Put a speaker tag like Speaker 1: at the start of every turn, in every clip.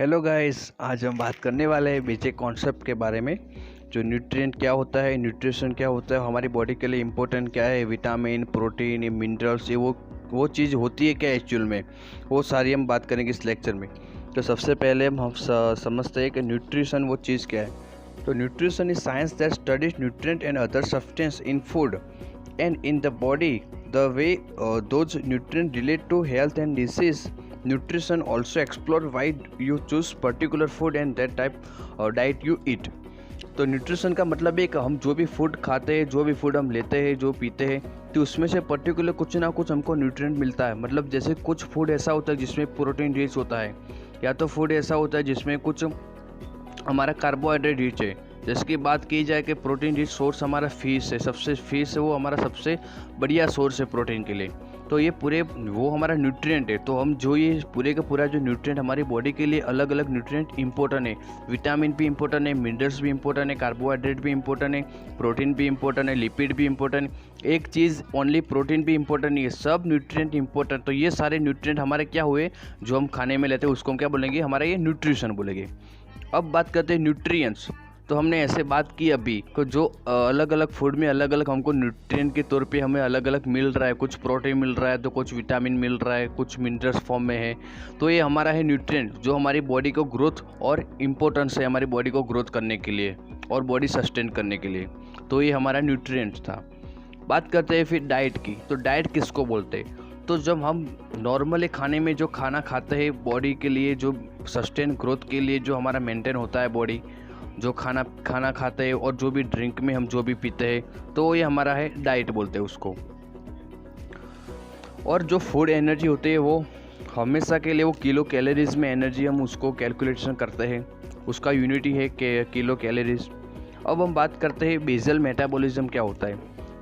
Speaker 1: Hello guys, आज हम बात करने वाले हैं बेसिक कॉन्सेप्ट के बारे में। जो न्यूट्रिएंट क्या होता है, न्यूट्रिशन क्या होता है, हमारी बॉडी के लिए इम्पोर्टेंट क्या है, विटामिन, प्रोटीन, मिनरल्स, ये वो चीज़ होती है क्या एक्चुअल में, वो सारी हम बात करेंगे इस लेक्चर में। तो सबसे पहले हम समझते हैं कि न्यूट्रिशन वो चीज़ क्या है। तो nutrition is science that studies nutrient and other substance in food and in the body, the way those nutrient relate to health and disease. Nutrition also explore why you choose particular food and that type diet you eat. तो nutrition का मतलब है कि हम जो भी food खाते हैं, जो भी फूड हम लेते हैं, जो पीते हैं, तो उसमें से पर्टिकुलर कुछ ना कुछ हमको न्यूट्रिएंट मिलता है। मतलब जैसे कुछ फूड ऐसा होता है जिसमें प्रोटीन रिच होता है, या तो फूड ऐसा होता है जिसमें कुछ हमारा कार्बोहाइड्रेट रिच है। जैसे कि बात की जाए कि प्रोटीन रिच सोर्स हमारा फिश है, फिश है वो हमारा सबसे बढ़िया सोर्स है प्रोटीन के लिए। तो ये पूरे वो हमारा न्यूट्रिएंट है। तो हम जो ये पूरे का पूरा जो न्यूट्रिएंट हमारी बॉडी के लिए अलग अलग न्यूट्रिएंट इंपॉर्टेंट है। विटामिन भी इंपॉर्टेंट है, मिनरल्स भी इंपॉर्टेंट है, कार्बोहाइड्रेट भी इंपॉर्टेंट है, प्रोटीन भी इंपॉर्टेंट है, लिपिड भी इंपॉर्टेंट है। एक चीज़ ओनली प्रोटीन भी इंपॉर्टेंट नहीं है, सब न्यूट्रिएंट इंपॉर्टेंट। तो ये सारे न्यूट्रिएंट हमारे क्या हुए, जो हम खाने में लेते हैं उसको हम क्या बोलेंगे, हमारा ये न्यूट्रिशन बोलेंगे। अब बात करते हैं न्यूट्रिएंट्स। तो हमने ऐसे बात की अभी कि जो अलग अलग फूड में अलग अलग हमको न्यूट्रिएंट के तौर पे हमें अलग अलग मिल रहा है। कुछ प्रोटीन मिल रहा है, तो कुछ विटामिन मिल रहा है, कुछ मिनरल्स फॉर्म में है। तो ये हमारा है न्यूट्रिएंट, जो हमारी बॉडी को ग्रोथ और इम्पोर्टेंस है हमारी बॉडी को ग्रोथ करने के लिए और बॉडी सस्टेन करने के लिए। तो ये हमारा न्यूट्रिएंट था। बात करते हैं फिर डाइट की। तो डाइट किसको बोलते हैं? तो जब हम नॉर्मली खाने में जो खाना खाते हैं बॉडी के लिए, जो सस्टेन ग्रोथ के लिए जो हमारा मेंटेन होता है बॉडी, जो खाना खाते हैं और जो भी ड्रिंक में हम जो भी पीते हैं, तो ये हमारा है डाइट बोलते हैं उसको। और जो फूड एनर्जी होती है वो हमेशा के लिए वो किलो कैलोरीज में एनर्जी हम उसको कैलकुलेशन करते हैं, उसका यूनिटी है किलो कैलोरीज। अब हम बात करते हैं बेसल मेटाबॉलिज्म क्या होता है।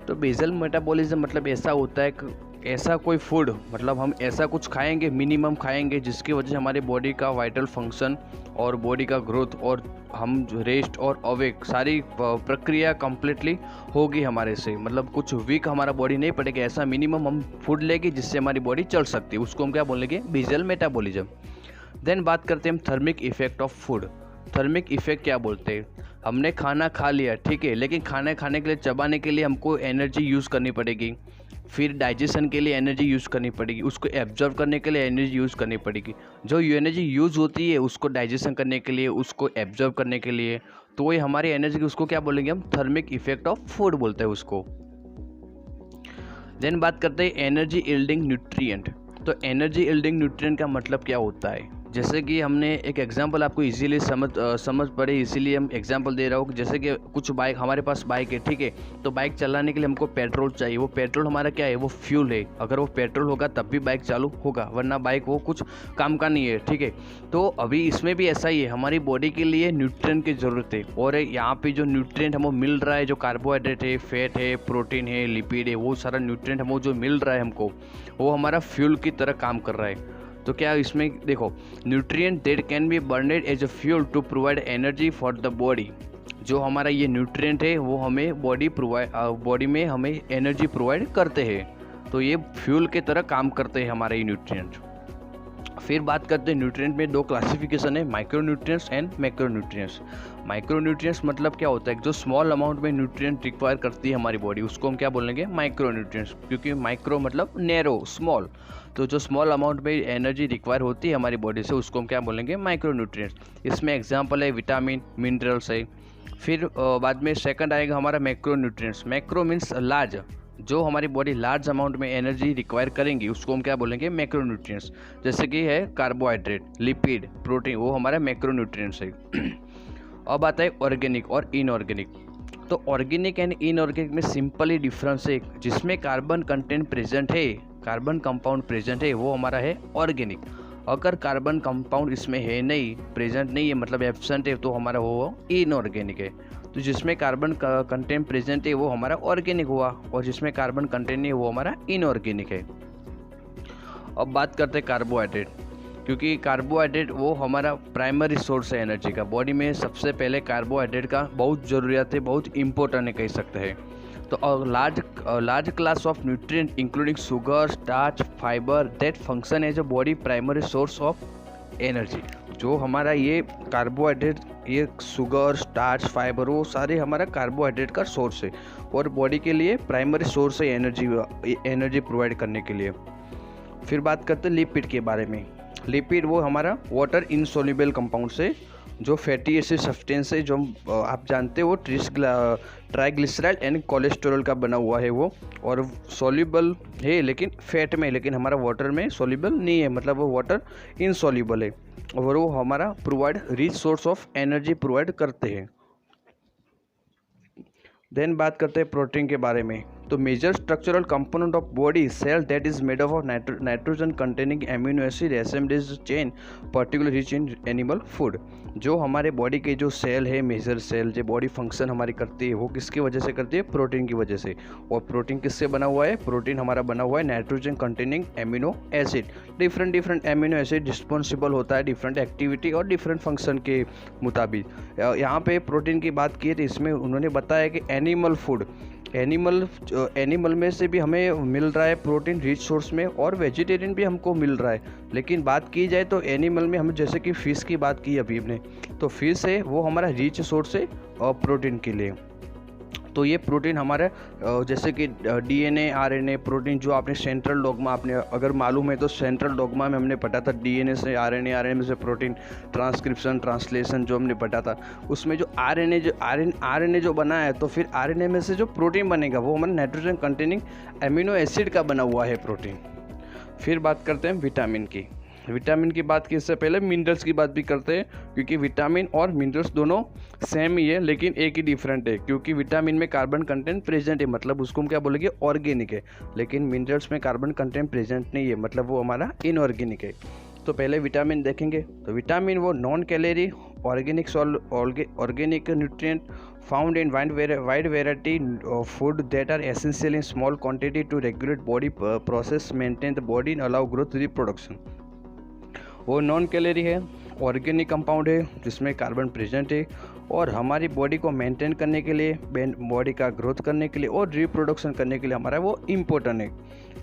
Speaker 1: तो बेसल मेटाबॉलिज्म मतलब ऐसा होता है कि ऐसा कोई फूड, मतलब हम ऐसा कुछ खाएंगे, मिनिमम खाएंगे, जिसकी वजह से हमारी बॉडी का वाइटल फंक्शन और बॉडी का ग्रोथ और हम रेस्ट और अवेक सारी प्रक्रिया कंप्लीटली होगी हमारे से। मतलब कुछ वीक हमारा बॉडी नहीं पड़ेगा, ऐसा मिनिमम हम फूड लेंगे जिससे हमारी बॉडी चल सकती है, उसको हम क्या बोलेंगे, बेसल मेटाबॉलिज्म। देन बात करते हैं हम thermic effect of food. Thermic effect क्या बोलते हैं? हमने खाना खा लिया, ठीक है, लेकिन खाने के लिए, चबाने के लिए हमको एनर्जी यूज़ करनी पड़ेगी, फिर डाइजेशन के लिए एनर्जी यूज़ करनी पड़ेगी, उसको एब्जॉर्व करने के लिए एनर्जी यूज़ करनी पड़ेगी। जो एनर्जी यूज़ होती है उसको डाइजेशन करने के लिए, उसको एब्जॉर्व करने के लिए, तो ये हमारी एनर्जी, उसको क्या बोलेंगे हम, थर्मिक इफेक्ट ऑफ फूड बोलते हैं उसको। देन बात करते हैं एनर्जी यील्डिंग न्यूट्रिएंट। तो एनर्जी यील्डिंग न्यूट्रिएंट का मतलब क्या होता है? जैसे कि हमने एक एग्जांपल आपको इजीली समझ पड़े, इसीलिए हम एग्जांपल दे रहा हूँ। जैसे कि कुछ बाइक, हमारे पास बाइक है, ठीक है, तो बाइक चलाने के लिए हमको पेट्रोल चाहिए। वो पेट्रोल हमारा क्या है, वो फ्यूल है। अगर वो पेट्रोल होगा तब भी बाइक चालू होगा, वरना बाइक वो कुछ काम का नहीं है, ठीक है। तो अभी इसमें भी ऐसा ही है, हमारी बॉडी के लिए न्यूट्रिएंट की ज़रूरत है। और यहाँ पे जो न्यूट्रिएंट हमको मिल रहा है, जो कार्बोहाइड्रेट है, फैट है, प्रोटीन है, लिपिड है, वो सारा न्यूट्रिएंट हमको जो मिल रहा है हमको, वो हमारा फ्यूल की तरह काम कर रहा है। तो क्या इसमें देखो, nutrient that can be burned as a fuel to provide energy for the body. जो हमारा ये न्यूट्रिएंट है वो हमें बॉडी में हमें एनर्जी प्रोवाइड करते हैं। तो ये फ्यूल के तरह काम करते हैं हमारे ये न्यूट्रिएंट। फिर बात करते हैं न्यूट्रिएंट में दो क्लासिफिकेशन है, micro nutrients and macro nutrients. Micro nutrients मतलब क्या होता है, जो स्मॉल अमाउंट में न्यूट्रिएंट रिक्वायर करती है हमारी बॉडी, उसको हम क्या बोलेंगे, माइक्रो न्यूट्रिएंट्स। क्योंकि माइक्रो मतलब नैरो, स्मॉल, तो जो स्मॉल अमाउंट में एनर्जी रिक्वायर होती है हमारी बॉडी से, उसको हम क्या बोलेंगे, माइक्रो न्यूट्रिएंट्स। इसमें एग्जाम्पल है विटामिन, मिनरल्स है। फिर बाद में सेकंड आएगा हमारा macro nutrients. Macro means large, जो हमारी बॉडी लार्ज अमाउंट में एनर्जी रिक्वायर करेंगी उसको हम क्या बोलेंगे, मैक्रो न्यूट्रिएंट्स। जैसे कि है कार्बोहाइड्रेट, लिपिड, प्रोटीन, वो हमारा मैक्रो न्यूट्रिएंट्स है। अब आता है ऑर्गेनिक और इनऑर्गेनिक। तो ऑर्गेनिक एंड इनऑर्गेनिक में सिंपली डिफरेंस है, जिसमें कार्बन कंटेंट प्रेजेंट है, कार्बन कंपाउंड प्रेजेंट है, वो हमारा है ऑर्गेनिक। अगर कार्बन कंपाउंड इसमें है नहीं, प्रेजेंट नहीं है, मतलब एब्सेंट है, तो हमारा वो इनऑर्गेनिक है। तो जिसमें कार्बन कंटेंट प्रेजेंट है वो हमारा ऑर्गेनिक हुआ, और जिसमें कार्बन कंटेंट नहीं है वो हमारा इनऑर्गेनिक है। अब बात करते हैं कार्बोहाइड्रेट, क्योंकि कार्बोहाइड्रेट वो हमारा प्राइमरी सोर्स है एनर्जी का। बॉडी में सबसे पहले कार्बोहाइड्रेट का बहुत ज़रूरत है, बहुत इंपॉर्टेंट है कह सकते हैं। तो large class of nutrient including sugar, starch, fibre that function as a body primary source of energy. जो हमारा ये कार्बोहाइड्रेट, ये शुगर, स्टार्च, फाइबर, वो सारे हमारा कार्बोहाइड्रेट का सोर्स है और बॉडी के लिए प्राइमरी सोर्स है एनर्जी प्रोवाइड करने के लिए। फिर बात करते हैं लिपिड के बारे में। लिपिड वो हमारा वाटर इनसोल्यूबल कंपाउंड से जो फैटी एसिड सब्सटेंस है, जो आप जानते हो वो ट्राइग्लिसराइड एंड कोलेस्टेरॉल का बना हुआ है वो, और सॉल्यूबल है लेकिन फैट में, लेकिन हमारा वाटर में सॉल्यूबल नहीं है, मतलब वो वाटर इनसॉल्यूबल है और वो हमारा provide rich source of energy provide करते हैं। देन बात करते हैं प्रोटीन के बारे में। तो major structural component of body cell that is made of nitrogen containing amino acid assemblies chain particular rich in animal food. जो हमारे बॉडी के जो सेल है, मेजर सेल जो बॉडी फंक्शन हमारी करती है, वो किसकी वजह से करती है? प्रोटीन की वजह से। और प्रोटीन किससे बना हुआ है? प्रोटीन हमारा बना हुआ है nitrogen containing amino acid. Different amino acid responsible होता है डिफरेंट एक्टिविटी और डिफरेंट फंक्शन के मुताबिक। यहाँ पे प्रोटीन की बात की तो इसमें उन्होंने बताया कि एनिमल फूड, एनिमल में से भी हमें मिल रहा है प्रोटीन रिच सोर्स में, और वेजिटेरियन भी हमको मिल रहा है। लेकिन बात की जाए तो एनिमल में हम जैसे कि फ़िश की बात की अभी हमने, तो फ़िश है वो हमारा रिच सोर्स है प्रोटीन के लिए। तो ये प्रोटीन हमारा जैसे कि डीएनए, आरएनए, प्रोटीन जो आपने सेंट्रल डॉग्मा, आपने अगर मालूम है तो सेंट्रल डॉग्मा में हमने पढ़ा था डीएनए से आरएनए, आरएनए में से प्रोटीन, ट्रांसक्रिप्शन, ट्रांसलेशन जो हमने पढ़ा था, उसमें जो आरएनए जो बना है, तो फिर आरएनए में से जो प्रोटीन बनेगा वो हमारा नाइट्रोजन कंटेनिंग एमिनो एसिड का बना हुआ है प्रोटीन। फिर बात करते हैं विटामिन की। विटामिन की बात की इससे पहले मिनरल्स की बात भी करते हैं, क्योंकि विटामिन और मिनरल्स दोनों सेम ही है लेकिन एक ही डिफरेंट है। क्योंकि विटामिन में कार्बन कंटेंट प्रेजेंट है, मतलब उसको हम क्या बोलेंगे? ऑर्गेनिक है। लेकिन मिनरल्स में कार्बन कंटेंट प्रेजेंट नहीं है, मतलब वो हमारा इनऑर्गेनिक है। तो पहले विटामिन देखेंगे। तो विटामिन वो non calorie organic nutrient found in wide variety of food that are essential in small quantity to regulate body process, maintain the body and allow growth reproduction। वो नॉन कैलोरी है, organic compound है जिसमें carbon present है और हमारी body को maintain करने के लिए, बॉडी का ग्रोथ करने के लिए और रिप्रोडक्शन करने के लिए हमारा वो इम्पोर्टेंट है।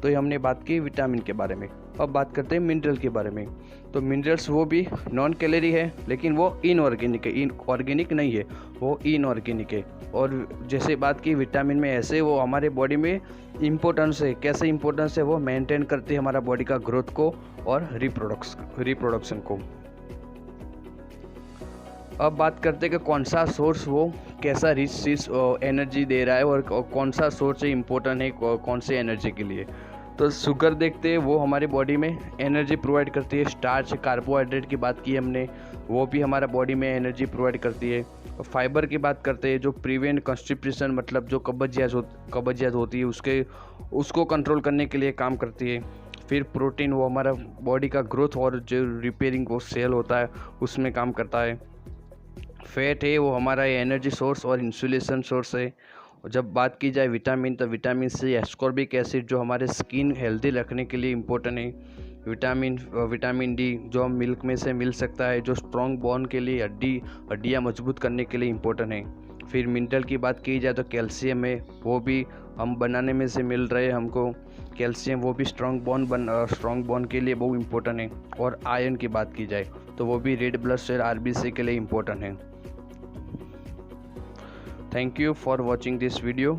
Speaker 1: तो ये हमने बात की विटामिन के बारे में। अब बात करते हैं मिनरल के बारे में। तो मिनरल्स वो भी नॉन कैलोरी है लेकिन वो इनऑर्गेनिक है, ऑर्गेनिक नहीं है, वो इनऑर्गेनिक है। और जैसे बात की विटामिन में, ऐसे वो हमारे बॉडी में इम्पोर्टेंस है। कैसे इम्पोर्टेंस है? वो मेंटेन करती है हमारा बॉडी का ग्रोथ को और रिप्रोडक्शन को। अब बात करते हैं कि कौन सा सोर्स वो कैसा रिच एनर्जी दे रहा है और कौन सा सोर्स इम्पोर्टेंट है कौन से एनर्जी के लिए। तो शुगर देखते हैं, वो हमारी बॉडी में एनर्जी प्रोवाइड करती है। स्टार्च, कार्बोहाइड्रेट की बात की हमने, वो भी हमारा बॉडी में एनर्जी प्रोवाइड करती है। फाइबर की बात करते हैं, जो प्रिवेंट कॉन्स्टिपेशन, मतलब जो कब्जियत होती है उसको कंट्रोल करने के लिए काम करती है। फिर प्रोटीन वो हमारा बॉडी का ग्रोथ और जो रिपेयरिंग वो सेल होता है उसमें काम करता है। फैट है वो हमारा एनर्जी सोर्स और इंसुलेशन सोर्स है। और जब बात की जाए विटामिन, तो विटामिन सी, एस्कॉर्बिक एसिड जो हमारे स्किन हेल्दी रखने के लिए इम्पोर्टेंट है। विटामिन डी जो हम मिल्क में से मिल सकता है, जो स्ट्रॉन्ग बोन के लिए, हड्डियाँ मजबूत करने के लिए इम्पोर्टेंट है। फिर मिनरल की बात की जाए तो कैल्शियम है, वो भी हम बनाने में से मिल रहे हैं हमको कैल्शियम, वो भी स्ट्रॉन्ग बोन के लिए बहुत इम्पोर्टेंट है। और आयरन की बात की जाए तो वो भी रेड ब्लड सेल आरबीसी के लिए इम्पोर्टेंट है। Thank you for watching this video.